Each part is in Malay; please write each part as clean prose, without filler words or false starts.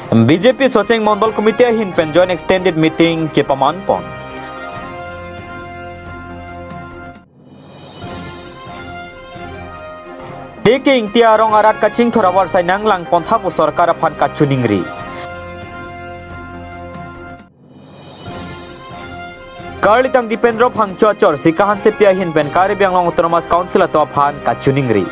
BJP Socheng Mondol Committee hin pen join extended meeting ke pamanpon. Taking tiarong arat kaching thorawar sai nanglang ponthak u sarkar aphan kachuningri. Karlitang Dipendro Phangcho Chor Sikahan Sepia hin pen Karibiang Long Autonomous Council atau aphan kachuningri.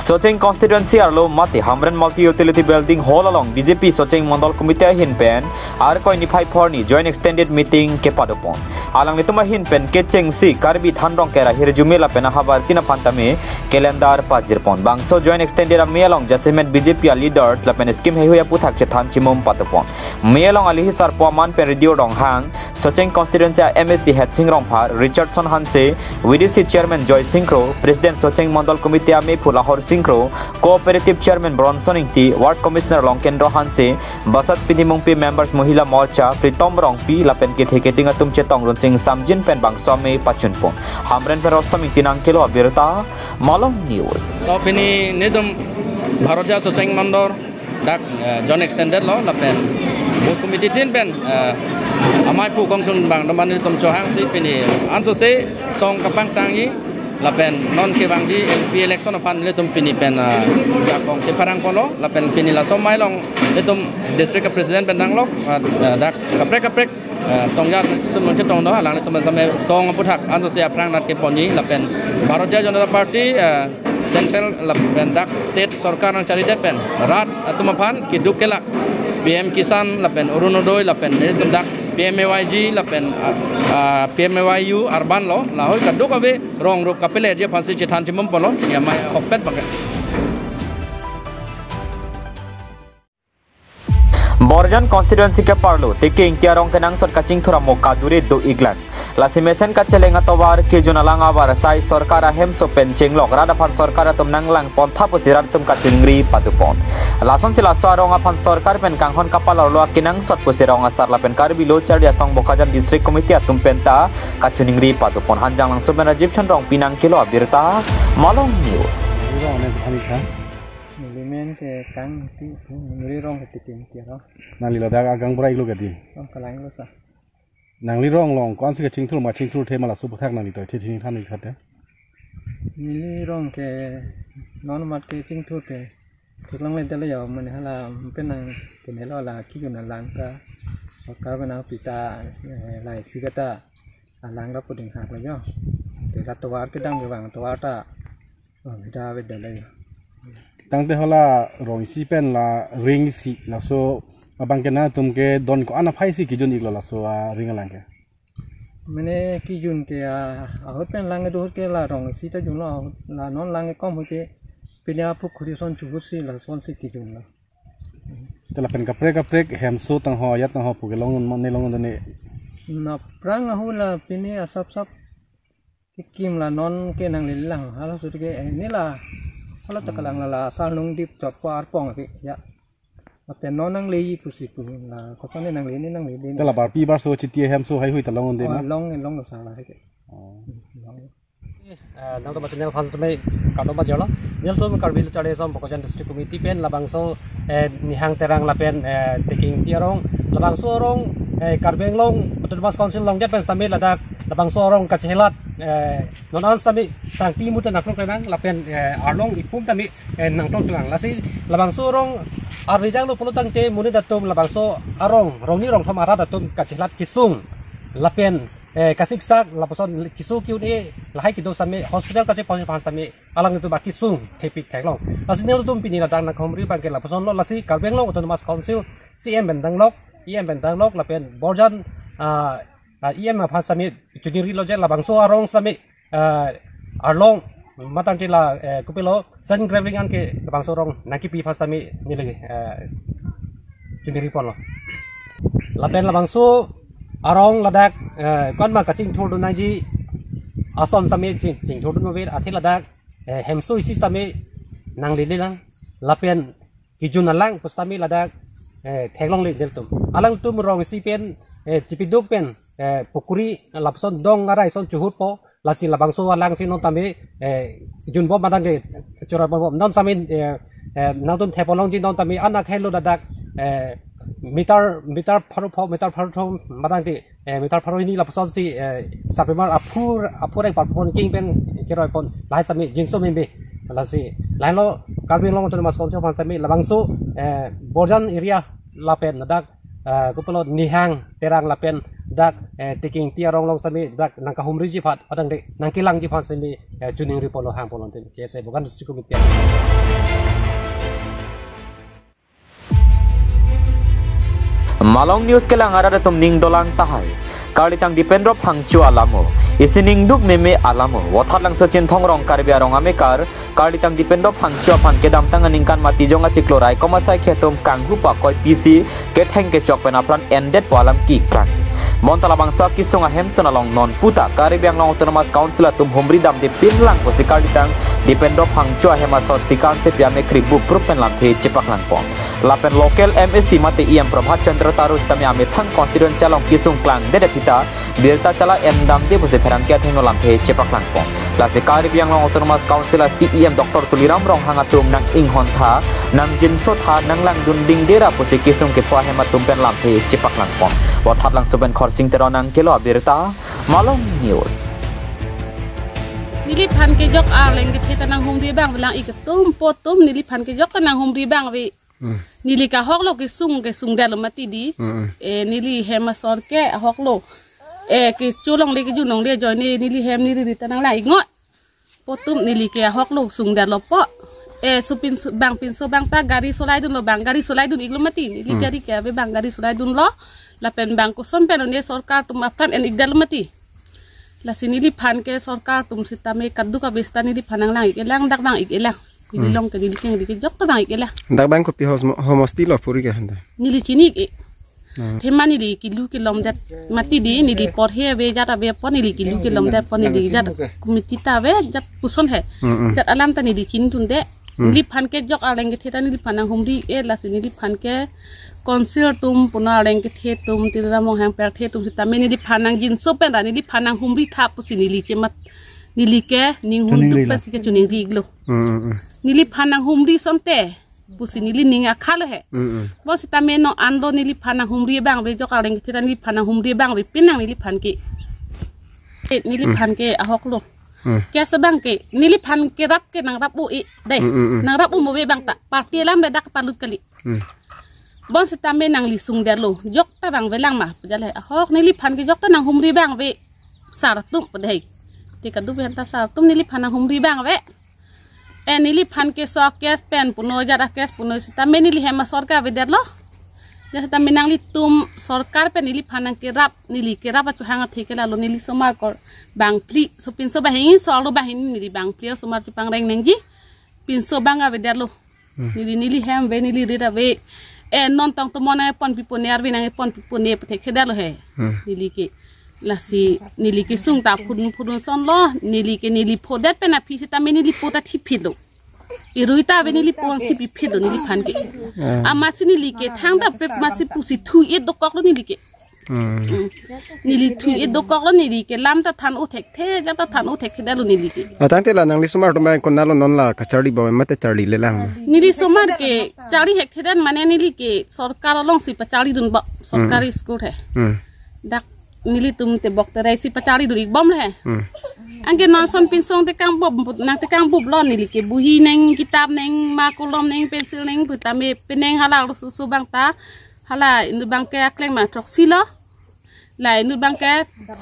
Socheng constituency arlo mati Hamran multi utility building hall along BJP Socheng Mondol Committee hin pen arko ini 5 horni joint extended meeting ke padopon alang nituma hin pen kecheng si karbi thanrong kera hirjumela pen habar tina pantame calendar pajirpon bangso joint extended me along jasement BJP leaders la pen scheme hehuya puthak che than chimum patopon me along ali hisar poman pen radio dong hang Socheng constituency MSC Hetsing Rongphar Richardson Hanse VDC chairman Joy Singkro president Socheng Mondol Committee me Phulahor Singkro, Cooperative Chairman Bronson Ingti, Ward Commissioner Longkendro Hanse, Basat Pinimungpi members Mohila Morcha, Pritom Rongpi, Lapen Kithiketing Atum Chetong Runsing Samjin Pen Bangsome Pachunpon. Hamren Perostom Ingtinang Kilo Abirta, Malong News. Opini Nidum Bharoja Socheng Mondor, Dak John Extended Law, Lapen, Board Committee Tin Pen, Amai Pu Kongchun Bang, Domani Tom Chohang Si Pini, Anso Se, Song Kapang Tangi, Lapen non ke bang di LP election apan letum pini pen jakong ceparang kono lapen pini la somai long letum district president pen danglok dak kaprek songja tum non cetong do halang letum sampai song puthak anso sia prang nat ke poni lapen Bharatiya Janata Party central lapen dak state sarkar nang cari depen rat atum apan kiduk kelak PM Kisan lapen urunodoi lapen letum dak PMAYG lapen PMAYU Arban lo lahoi kaduk abe rong rup kapele je phansi chethan chimum polo ya mai hopet pakai Borjan constituency ke parlo teke ingtiarong kenang sot kaching thura moka dure do iglan lasimesen ka chelenga towar ke jonalang abar sai sarkara hemso pencheng lok rada phan sarkara tum nanglang pontha posirar tum kachingri padupon lason sila sarong aphan sarkar pen kanghon kapal lo kinang sot posirong asar la pen karbi lo chardia song bokajan district committee atum penta kachuningri padupon hanjang langsung ben Rajiv Chandrong Pinang Kilo Abirta Malong News. Ke kang ti ngri rong ke tiking ti ro nang lilo daga gang brai lo gadi kalang lo sa nang li rong long kon se ke chingthul ma chingthul the mala su puthak nang li to thi thi than ni thate ni rong ke non mat ke chingthul ke chiklang le dele yo mane hala pen nang ke ne lo la ki yun lang ka sarkar bana pita lai sigata alang ra puding hak lo yo te ratwar ke dang bang tawar ta bida be dele tangte hola rong si pen la ring si la so abang kena tumke don ko ana phai si kijun iglo la so ring lang ke mane kijun ke a hot pen lang do ke la rong si ta jun la non lang kom hote pinya pu khuri son chu si la son si kijun la tela pen kaprek hemso tang ho yat tang ho pu ke long ne long ne na prang hu la pinya sap kim la non ke nang le lang hala su ke ni la kalau tekalang lala salung dip cop arpong api ya, tapi nonang lei pusiku lah, kau ni nang lei ni nang lei ni. Telah berpi bar so citi hem so hai hui telah onde na. Long lo salah ke. Nang tu macam ni kan tu me kado macam lah. Ni tu me karbil cari som Bokajan district committee pen labang so nihang terang lapen taking tiarong labang so orang karbeng long Autonomous Council long dia pen sambil ladak labang so orang kacelat non sami sang timu te naklok renang lapen arlong ipum tami nangklok tulang lasi labang so orang arrijang lo polutang te muni datum labang so arong ni rong phamara datum kacelat kisung lapen kasik sak lapason kisu kiu ni lahai kido sami hospital kace pon sami alang itu baki sung hepik kailong lasi nel tum pini datang nak homri bangke lapason lo lasi karbeng lo Autonomous Council CM bentang lok IM bentang lok lapen Borjan IM apa sami judiri lo je labang so arong sami arlong matang tila kupilo sen graveling an ke labang so rong nakipi pas sami ni lagi judiri pon lo lapen labang so arong ladak kon ma kaching thur du naji ason sami ching thur du no ver athi ladak hemso isi sami nang lili lang lapen kijun lang pustami ladak แทงลงเลยเดินตุ่มalangตุ่มรองซีเป็นจิปิดุกเป็นปุกุรีลับซ้อนดงอะไรซ้อนจุดโปลาสิลับบางส่วนลังสินนตามีจุนบ่มาดังเกจุระบ่นอนสามินนางตุ่มแทบลงจินนตามีอันนักให้ลุดักมิตรพารุพมิตรพารุทงมาดังเกมิตรพารุนี่ลับซ้อนสิสับเป็นมาอพูแรงปัดพนกิ้งเป็นเจรอยปนหลายสามีจินสุมินบีลาสิหลายโลการวิ่งลงจนมาสอนเชื่อฟังสามีลับบางส่วนบอร์จันเอรียลาเป็นดักก็เป็นนิฮังเตรังลาเป็นดักtaking tiar rong long sami dak nang kahum ri jipat padang de nang kilang jipat sami juning ri polo hang polon tin kese bukan district committee Malong news kelang arada tum ning dolang tahai kalitang dipendrop hangchu alamo isining duk meme alamo wathalang sochin thongrong karbi arong amekar kalitang dipendrop hangchu apan kedam tangan ningkan mati jonga ciklorai komasai khetum kanghu pakoi pc ke theng ke chok penapran ended walam ki kran Montala bangsa kisunga hemtona long non puta Caribbean long autonomous council tum humri dam de pinlang po sikal ditang dipendop hangchua hema sor sikan se piame kribu prupen lam the cepak lang pong lapen local MSC mate IM Prabhat Chandra Tarus tami ame thang constituency long kisung klang de pita birta chala endam de pose pheran kya thengno lam the cepak lang pong la se Caribbean long autonomous council CEM Dr Tuliram rong hangatum nang inghon tha nang jinso tha nang lang dunding dera pose kisung ke pwa hema tumpen lam the cepak lang pong wathat lang suben sing teronang kilo berita Malong News. Nilipan ke jok leng ke tanang humri bang belang iketum potom nilipan ke jok tanang humri bang we. Nili ka hok lo ke sung dalam mati di. Nili hema sor ke hok lo. Ke culong de ke junong de join nili hem nili di tanang lai ngot. Potom nili ke hok lo sung dalam po. Supin pinso bang ta gari solai dun lo bang gari solai dun iglo mati nili gari ke be bang gari solai dun lo. Lapen bangku sampai nanti sorkar tum apkan en igdal mati. La sini di pan ke sorkar tum sitame kaddu ka besta ni di panang lang ikelang dak nang ikelang. Ni long ke di keng di jok ta nang ikelang. Dak bang kopi homostilo puri ke handa. Ni li chini ke. Thema ni li kilu kilom dat mati di ni li por he be jata be pon ni li kilu kilom dat pon ni li jat kumiti ta be jat puson he. Jat alam ta ni di chin tunde. Ni pan ke jok aleng ke theta ni di panang humri la sini di pan ke konsil tum puna reng ke the tum tira mo hang per the tum sitame ni di panang jin so pen ni di panang humri thap pusi ni li chemat ni li ke ning hum tu pasi ke chuning riglo ni li panang humri sonte pusi ni li ning akhal he bo sitame no ando ni li panang humri bang be jok reng ke theta ni panang humri bang be pinang ni li pan ke ni li pan ke ahok lo ke sebang ke ni li pan ke rap ke nang rap u i dai nang rap u mo be bang ta parti lam be dak palut kali bon sitame nang lisung derlo jok ta bang velang mah pejale hok nili pan ke jok ta nang humri bang ve saratum pedai te kadu be hanta saratum nili pan nang humri bang ve nili pan ke so kes pen puno jara kes puno sitame nili hema sorkar ve derlo ya sitame nang li tum sorkar pe nili pan ke rap acu hanga theke lalu nili somar kor bang pli so pinso bahin so lo bahin nili bang pli somar cipang reng nengji pinso bang ve derlo nili hem ve nili rida ve non tang to mona pon pipone arvi nang pon pipone pete khedalo he nilike lasi nilike sung ta phudun son lo nili phodet pe na phisi ta menili pota thi philo iruita ve nili pon thi pi phido nili phanke amasi nilike thang ta pe masi pusi thu e dokok lo nilike nili thu e dokok lo nilike lam ta than u thek the ja ta than u thek khedalo nilike atang te la nang li sumar to mai konalo non la kachari ba mate charli le lang nili somar ke chari hek thedan mane nili ke sarkar long si pachari dun ba sarkari school he dak nili tum te bok te rai si pachari dun ik bom le angge non son pinsong te kang bob na te kang bob lo nili ke buhi neng kitab neng makulom neng pensil neng putame peneng hala su bang ta hala indu bang ke akleng ma trok silo la indu bang ke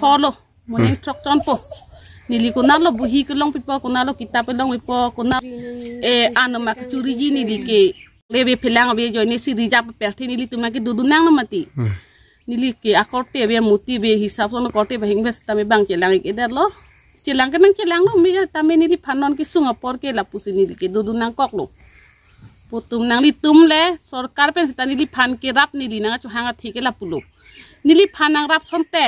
kholo moneng trok chonpo nili kunalo buhi kulong pipo kunalo kitab long pipo kunal anu mak curi ji nili ke lebe philang be joine si rijap perthi nili tumake dudunang mati nili ke akorte be muti be hisab sono korte be hingbe tame bang celang ke derlo celang ke nang celang lo mi tame nili phanon ki sunga por ke lapusi nili ke dudunang kok lo putum nang li tum le sarkar pe sita nili phan ke rap nili nang chu hanga thike lapulo nili phanang rap sonte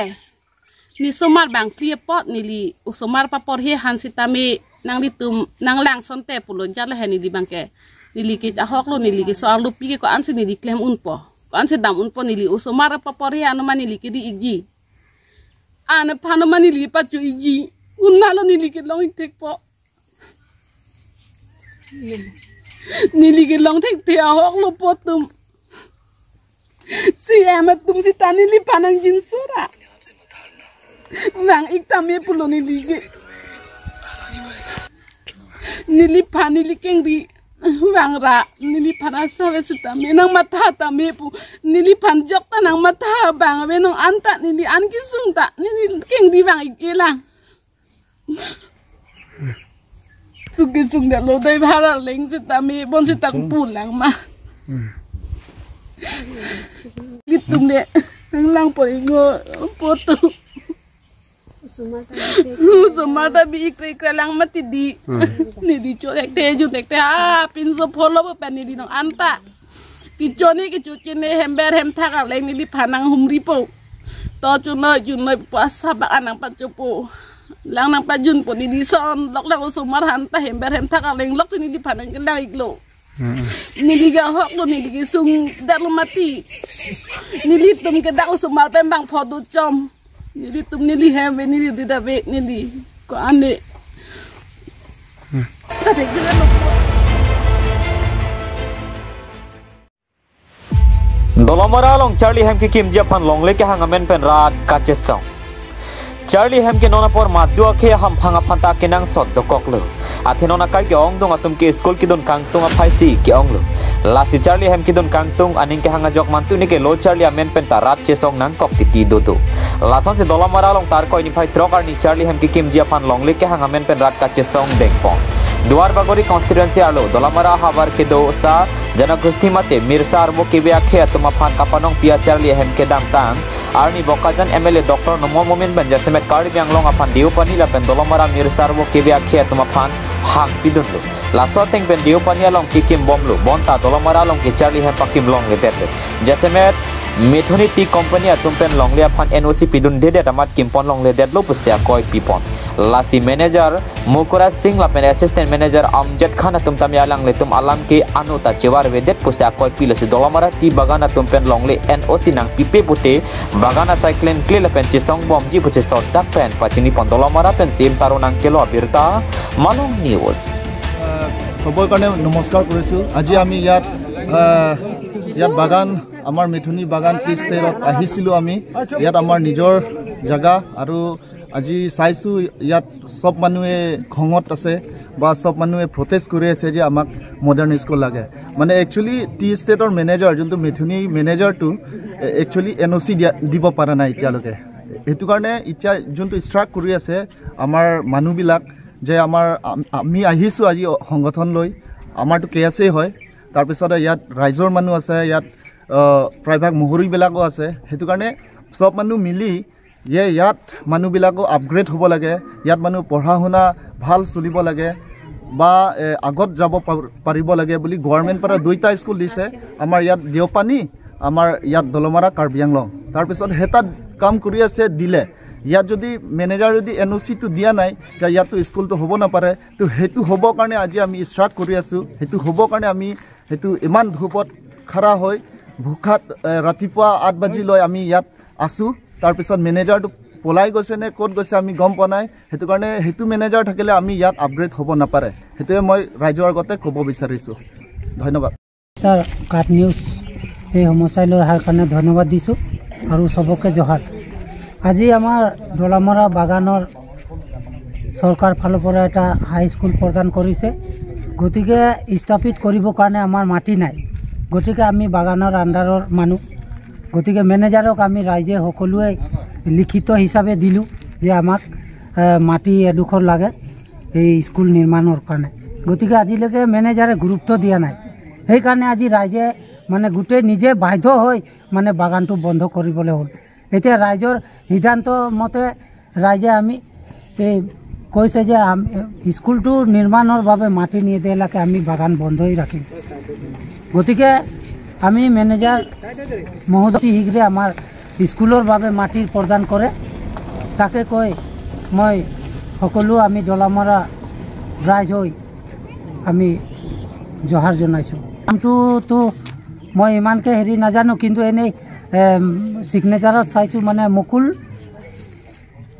ni somar bang pria pot nili usomar papor he hansitame nang litum nang lang sonte pulon jala he nili bangke nili ke ahok lo nili ke soal lupi ke ko ansi nili claim unpo kan sedam unpon nili usomara papori anu manili kidi iji ane pano manili pacu iji unalo nili ke long tek po nili ke long tek te ahok lo potum si emet tum si tani li panang jinsura Nang iktame pulo nili pani likeng di wang ra nili panasa wesita menang mata tame pu nili panjok tanang mata bang benong anta nili anki sumta nili keng di wang ikela sugi sungda lo dai bhara leng sita me bon sita pulang ma litum de lang poingo poto Sumata bi ikre lang mati di ni di colek teju tek te pinso polo pa ni di no anta ki joni ki cucine hember hem thakar leng ni di panang humri po to chuno puasa ba anang pacupo lang nang pajun po ni di son lok lang sumar hanta hember hem thakar leng lok ni di panang kendang iglo ni di ga hok lo ni di sung dak lo mati ni litum ke dak sumar pembang podu com Nili tum nili hembe nili tidak be nili ko ane. Tadi kita Dolomara long Charlie Hem ki kim Japan long leke hangamen pen rat kachesong. Charlie Hem ki nona por madua ke ham phanga phanta kenang sot dokoklo. Athenona kai ke ong dong atum ke school ki don kangtung a phaisi ke onglo. Lasi Charlie Hem ki don kangtung aning ke hanga jok mantu ni ke lo Charlie amen pen tarat chesong nang kok titi dodo. Lason se Dolomara long tar koi ni phai trokar ni Charlie Hem ki kim Japan long leke hangamen pen rat kachesong dengpong. Duar Bagori constituency alo Dolomara habar ke do sa janagosti mate Mirsar mo ke biakhe atuma phan kapanong pia Charlie Hem ke dang tang arni bokajan MLA Dr. Nomo Momin banja semet kari yang long apan diu pani la pen Dolomara Mirsar mo ke biakhe atuma phan hang pidunlo laso teng pen diu pani long ki kim bomlo bonta Dolomara long ke Charlie Hem pakim long le tetle jasemet Methoni Tea Company atum pen long le apan NOC pidun dede tamat kimpon long le dedlo pusya koi pipon Lasi manager Mukura Singh lapen assistant manager Amjad Khan atum tamyalang letum alam ke anuta cewar vedet pusya koi pilasi Dolomara ti bagana tumpen longle NOC nang pipe pute bagana cycling kle lapen cisong bom ji pusi sot dak pen pacini pon Dolomara pen sim tarunang kelo abirta Malong News সবৰ কাৰণে নমস্কাৰ কৰিছো আজি আমি ইয়াত বাগান আমাৰ মিথুনি বাগান টি ষ্টেটত আহিছিলো আমি ইয়াত আমাৰ নিজৰ জায়গা আৰু আজি চাইছো ইয়াত সব মানুহে খঙত আছে বা সব মানুহে প্ৰটেষ্ট কৰি আছে যে আমাক মডাৰ্ন স্কুল লাগে মানে একচুয়ালি টি ষ্টেটৰ মেনেজাৰ যোনটো মিথুনি মেনেজাৰটো একচুয়ালি এনওসি দিব পৰা নাই এতিয়ালৈকে এটো কাৰণে ইচ্ছা যোনটো ষ্ট্ৰাক কৰি আছে আমাৰ মানুহবিলাক যে আমি আহিছো আজি সংগঠন লৈ আমাৰটো কেএসএ হয় তাৰ পিছত ইয়াত ৰাইজৰ মানুহ আছে ইয়াত প্ৰাইভেট মহৰীবিলাকো আছে হেতু কাৰণে সব মানুহ মিলি ইয়াত মানুহবিলাকো আপগ্ৰেড হ'ব লাগে ইয়াত মানুহ পঢ়া শুনা ভাল চলিব লাগে বা আগত যাব পাৰিব লাগে বুলি গভৰ্ণমেণ্ট পৰা দুইটা স্কুল দিছে আমাৰ ইয়াত দেওপানী আমাৰ ইয়াত দলমাৰা কাৰ্বি আংলং তাৰ পিছত হেতা কাম কৰি আছে দিলে ইয়াত যদি মেনেজাৰ যদি এনওসি টো দিয়া নাই তা ইয়াত স্কুল তো হ'ব না পাৰে তো হেতু হ'ব কাৰণে আজি আমি ষ্ট্ৰাক কৰি আছো হেতু হ'ব কাৰণে আমি হেতু ইমান ধূপত খৰা হয় ভুখাত ৰাতিপুৱা 8 বাজি লৈ আমি ইয়াত আছো তাৰ পিছত মেনেজাৰটো পলাই গৈছে নে কোড গৈছে আমি গম পোৱা নাই হেতু কাৰণে হেতু মেনেজাৰ থাকিলে আমি ইয়াত আপগ্ৰেড হ'ব না পাৰে হেতুৱে মই ৰাইজৰ আগতে ক'ব বিচাৰিছো ধন্যবাদ স্যাৰ কাট নিউজ এই সমস্যালৈ অহাৰ কাৰণে ধন্যবাদ দিছো আৰু সবকে জহাত আজি আমাৰ দলামৰা বাগানৰ সরকার ফালৰ পৰা এটা হাই স্কুল প্ৰদান কৰিছে গতিকে স্থাপিত কৰিবৰ কাৰণে আমাৰ মাটি নাই গতিকে আমি বাগানৰ আন্ডাৰৰ মানুহ গতিকে মেনেজাৰক আমি ৰাইজে সকলোৱে লিখিত হিচাপে দিলো যে আমাক মাটি এডোখৰ লাগে এই স্কুল নিৰ্মাণৰ কাৰণে গতিকে আজিলৈকে মেনেজাৰে গুৰুত্ব দিয়া নাই সেই কাৰণে আজি ৰাইজে মানে গোটেই নিজে বাধ্য হৈ মানে বাগানটো বন্ধ কৰিবলৈ হ'ল এতিয়া ৰাইজৰ সিদ্ধান্ত মতে ৰাইজে আমি এই কৈছে যে স্কুলটো নিৰ্মাণৰ বাবে মাটি নিদিয়ালৈকে আমি বাগান বন্ধই ৰাখিম গতিকে আমি মেনেজাৰ মহোদয় শীঘ্ৰে আমাৰ স্কুলৰ বাবে মাটি প্ৰদান কৰে তাকে কৈ মই সকলো আমি দলামৰা ৰাইজ হৈ আমি জহাৰ জনাইছোঁ নামটো মই ইমানকে হেৰি নাজানো কিন্তু এনেই সিগনেচাৰত চাইছোঁ মানে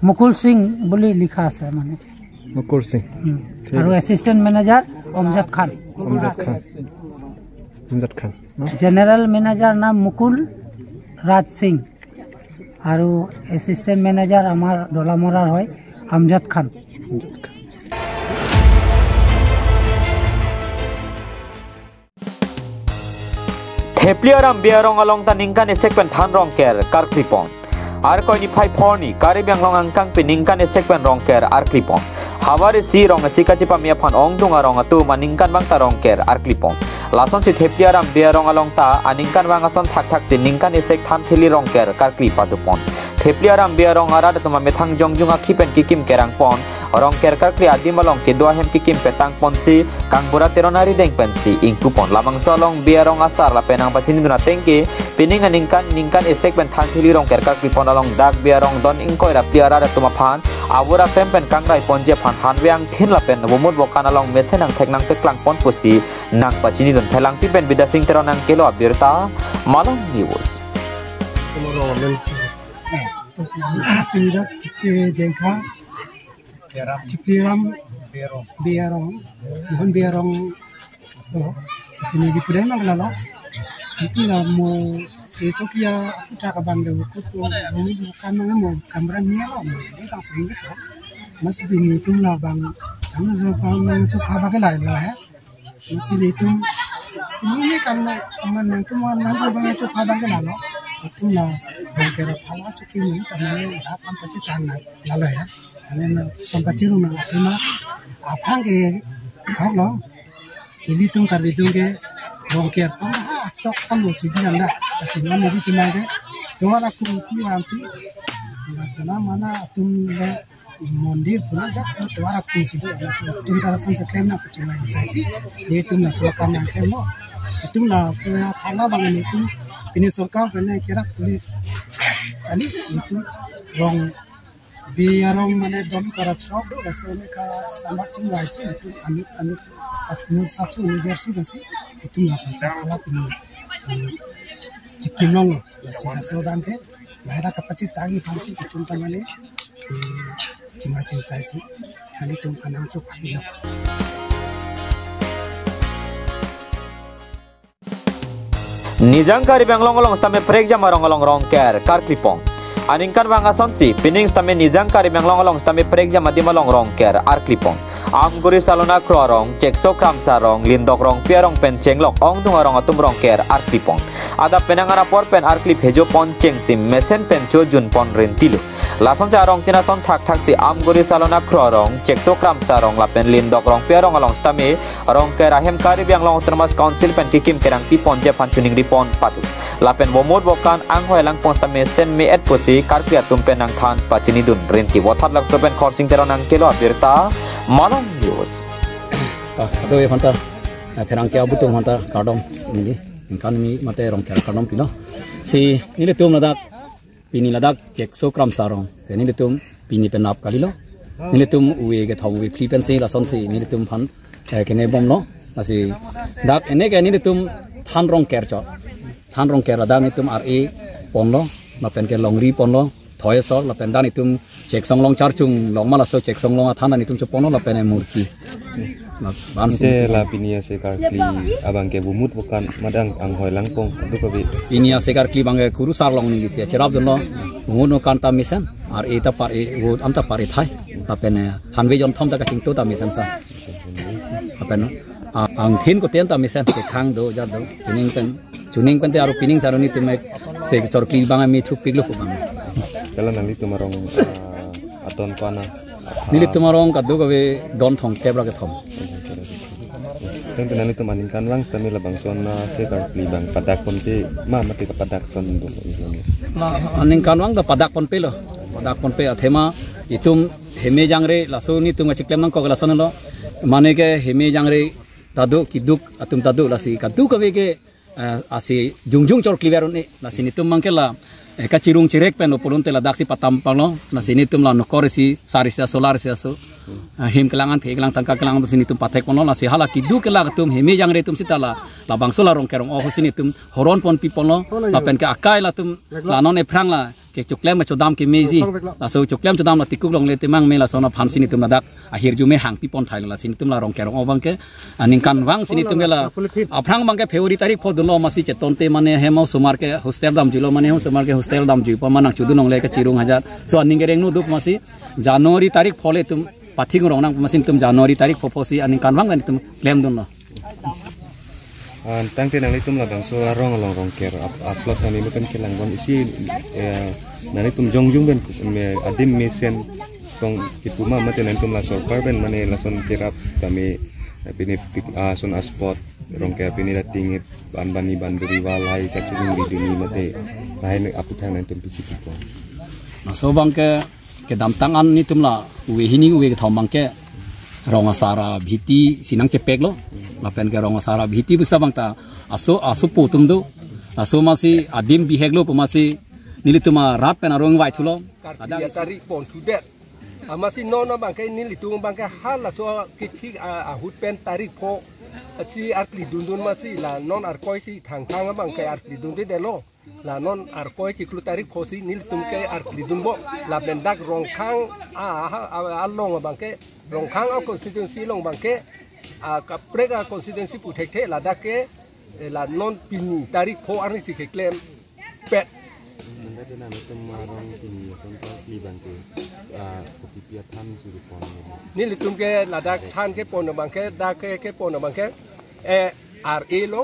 মুকুল সিং বুলি লিখা আছে মানে মুকুল সিং আৰু এছিষ্টেণ্ট মেনেজাৰ অমজাদ খান জেনেৰেল মেনেজাৰ নাম মুকুল ৰাজ সিং আৰু এছিষ্টেণ্ট মেনেজাৰ আমাৰ ডলামৰাৰ হয় আমজাদ Khan Hepliaram biarong along taningkan esekpen than rongker karklipon. Ar koi ni phai phorni karibyang long angkang piningkan esekpen rongker arklipon. Hawari si rong asikachi pamia phan ong dunga rong atu maningkan bang ta rongker arklipon. Lason si hepliaram biarong along ta aningkan bang ason thak si ningkan esek than thili rongker karklipatupon. Hepliaram biarong arada tuma methang jongjung akipen kikim kerang pon. Orang kerkar adi malong ke dua hem kikim petang ponsi kang burat teronari deng pensi ingku pon lamang solong biarong asar la penang pacini duna tengke piningan ningkan esek ben than thili rong kerkar klipon along dak biarong don ingkoi ra piara da tuma phan awura pempen kang rai ponje phan hanweang thin la pen bumut bokan along mesenang theknang peklang pon pusi nang pacini dun thelang pipen bidasing teronang kelo abirta malong news jengka Cipiram biarong mohon biarong so sini di Pudai Maglalo itu lah mau secokia cakap bangga kuku bukan mau gambarannya lah ini kan sedikit lah masih bini itu lah bang kamu suka bagai lain lah ya masih itu ini kan aman yang cuma nanti bang suka bagai lalu itu lah bangkira pala cuci ini karena apa pasti tanah lalu ya nên sampai cium nak terima apa ke kalau ini tuh kali itu ke bongkar atau kamu sih bilang dah aslinya ini tuh mana tuh aku pikiran sih mana tuh mondir pun aja tuh aku sih tuh kalau sampai klaim nak cuma sih itu nak suaka yang klaim itu lah saya karena bangun itu ini sorkar pernah kira kali itu wrong biarong mana dom karat shop do rasanya kara sama cinggai sih itu anu asnu sabsu niger sudah sih itu nggak bisa kalah punya cikimong sih asal bangke mereka kapasitas tagi pansi itu tamane cinggai sih saya sih kali itu anak sup hilo Nijang karibang long stame prekja marong rongker karklipong Aningkan bang asonsi pining stame nijang karibang long stame prekja madima long rongker arklipong Amguri salona krorong cekso kram sarong lindok rong piarong penceng lok ong dungarong atum rongker arklipong Ada penangara por pen arklip hejo pon cengsim mesen pen jun pon rentilu Lason sa rong tinason thak si amguri salona krorong cekso kram sarong lapen lindok rong piarong along stame rongker ahem karibang long termas council pen kikim kerang pipon je pancuning ripon patu Lapen bomod bokan anghoy lang pon stame sen me et pusi karpia tumpen nang than pacini dun renti watat lak sopen khorsing teronang kelo abirta Malong news. Aduh ya mantap. Perang kia butuh mantap kardom ini. Ingkan mi mate rong kia kardom pino. Si ini letum ladak pini ladak kek so kram sarong. Ini letum pini penap kali lo. Ini letum uwe ke thau uwe flipen si lason si ini letum pan kene bom lo. Masih dak ini letum than rong kia cho. Than rong kia ladak ini letum RA pon lo. Lapen ke longri pon lo. Thoya sor lapen dan itu cek song long charjung long malas so cek song long athanan itu cepono lapen murti. Ante la pinia sekar kli abang ke bumut bukan madang anghoy langpong itu kabi. Pinia sekar kli bang kuru sar long ni sia cerap dono ngono kanta misan ar eta par wo amta par thai lapen hanwe jon thom ta ka ching to ta misan sa. Lapen ang thin ko ten ta misan ke khang do ja do pining pen juning pen te aru pining saroni te mek se chor kli bang mi thuk piglo ko bang. Kalau nanti tumarong aton pana. Nili tumarong kadu kawe don thong kebra ke thom. Tentu nanti tumaninkan lang stami labang sona sekar libang padak ponpe mati ke padak son dum. Aninkan lang da padak ponpe lo. Padak ponpe athema itum heme jangre laso ni tum chiklem nang ko lason lo. Mane ke heme jangre tadu kiduk atum tadu lasi kadu kawe ke asi jungjung chor kliveron ni lasi ni tum mangke la eka cirung cirek pen opulun tela daksi patam palo na sini tum la nokore si sari sia solar sia so him kelangan phe kelang tangka kelangan sini tum patek pono na si hala ki du kelang tum hemi yang re tum sitala la bangso la rong kerong oh sini tum horon pon pi pono la pen ka akai la tum la non e prang la ke choklem chodam ke mezi la so choklem chodam la tikuk long le temang me la so na phan sini tum na dak akhir jume hang pi pon thai la sini tum la rong kerong oh bangke aning kan wang sini tum la aprang bangke Februari tarik pho dulo masi chetonte mane hemo sumar ke hostel dam julo mane ho sumar ke hostel dam ju pamanang chudu nong le ka cirung hajar so aning gereng nu duk masi Januari tarik phole tum pathing rong nang masin tum Januari tarik phoposi aning kan wang tum claim dun no tang te nang itum la bang so rong ker upload tani lu kan kilang wan isi nani tum jongjung ben adim mesen tong kituma mate nan tum la sorkar ben mane la son kirap kami pini son aspot rong ker pini dating ban bani walai ka chung di duni mate lain aputang nan tum pisi ko na so bang ke dam tangan ni tum la we hini we thom bang ke rong asara bhiti sinang cepek lo lapen ke rong asara bhiti busa bang ta aso putum do aso masi adim biheg lo pemasi nilituma rat pen arong wai thulo ada tarik pon tudet masih nona bang ke nilitung bang ke hal la so kichik ahut pen tarik pho si arkli dundun masih la non arkoi si thang bang ke arkli dundun de lo la non arkoi si klu tarik pho si nilitum ke arkli dunbo la bendak rongkhang long bang ke rongkhang au constituency long bang ke kaprega constituency puthekte la dake la non pini tarik pho arni si ke claim pet ni litum ke ladak than ke pon bang ke da ke pon bang ke RA lo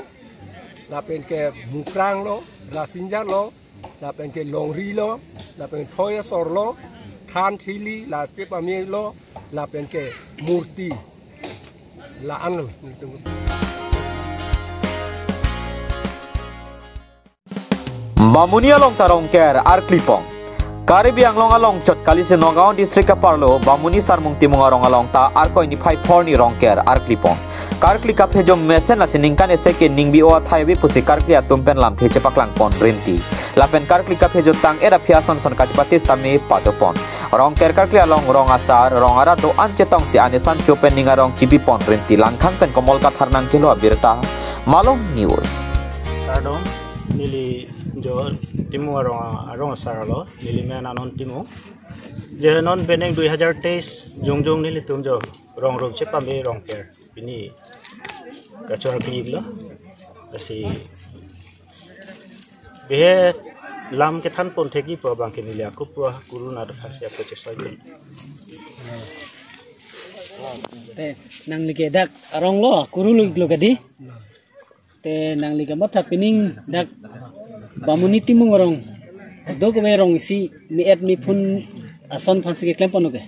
la pen ke mukrang lo la sinja lo la pen ke longri lo la pen thoya sor lo than thili la te pami lo la pen ke murti la an lo Bamunia long tarong ker Arklipong Karibiang long along chot kalise Nagaon district ka parlo Bamuni sarmung timung arong along ta arkoi ni phai phorni rong ker Arklipong Karkli ka phejom mesen la siningkan eseke ningbi o thaibi pusi karkli atumpen lam the chepaklang pon rinti lapen karkli ka phejo tang era phiason son kachpatis tami patopon rong ker karkli along rong asar rong ara do anchetong si anesan chopen ninga rong chipi pon rinti langkhang pen komol ka tharnang kilo abirta Malong News Tadong nili jo timu arong asar lo nili men anon timu je non beneng 2023 jongjong nili tum jo rong chepame rong ker ini kacor klik lo kasi behe lam ke than pon theki po bang ke nilia ku pro guru na da sia ko che soi te nang like dak arong lo guru lo kadi te nang like motha pining dak bamuni timung rong do ko rong si mi et mi phun ason phansi ke klem pon ke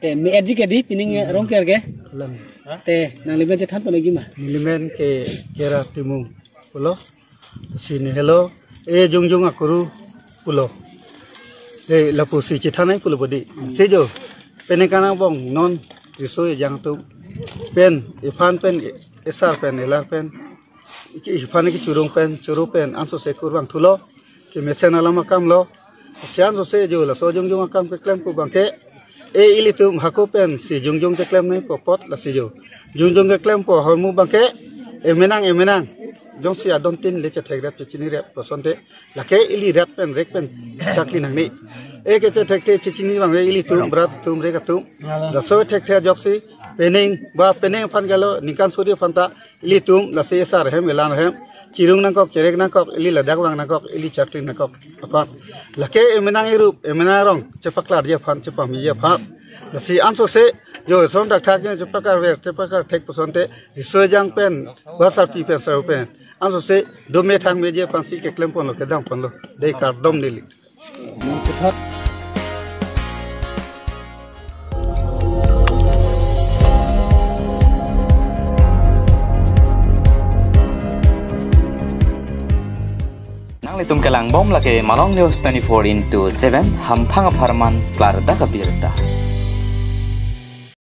te mi et ji ke di pining rong ker ke te nang limen je than pon gi ma limen ke kera timung pulo sini hello e jongjong akuru pulo e lapu si chithanai pulo bodi sejo penekana bong non riso jang tu pen ifan pen esar pen elar pen ifan ki churu pen anso se kurbang thulo ke mesen alama kam lo sian so se jo la so jongjong akam ke klem ku bangke e ilitum hako pen si jongjong ke klem nei popot la si jo jongjong ke klem po hormu bangke emenang jong si adon tin le che thek rap chini rap prosonte la ke ili rap pen rek pen chakli nang ni e ke che thek te chini bang ili tum brat tum rek tum da so thek the jok si peneng fan galo nikan suri fanta ili tum la se sar hem elan hem cirung nangkok cerek nangkok ili ladak bang nangkok ili chakli nangkok apa la ke emenang irup emenang rong chepaklar je fan chepam je pha la si anso se jo son dak thak je chepakar thek prosonte risojang pen basar pi pen sar pen anso se do me thang me je pansi ke klem pon lo ke dam pon lo dei kar dom nili nang litum kelang bom lake Malong News 24/7 hampang aparman klar da kabirta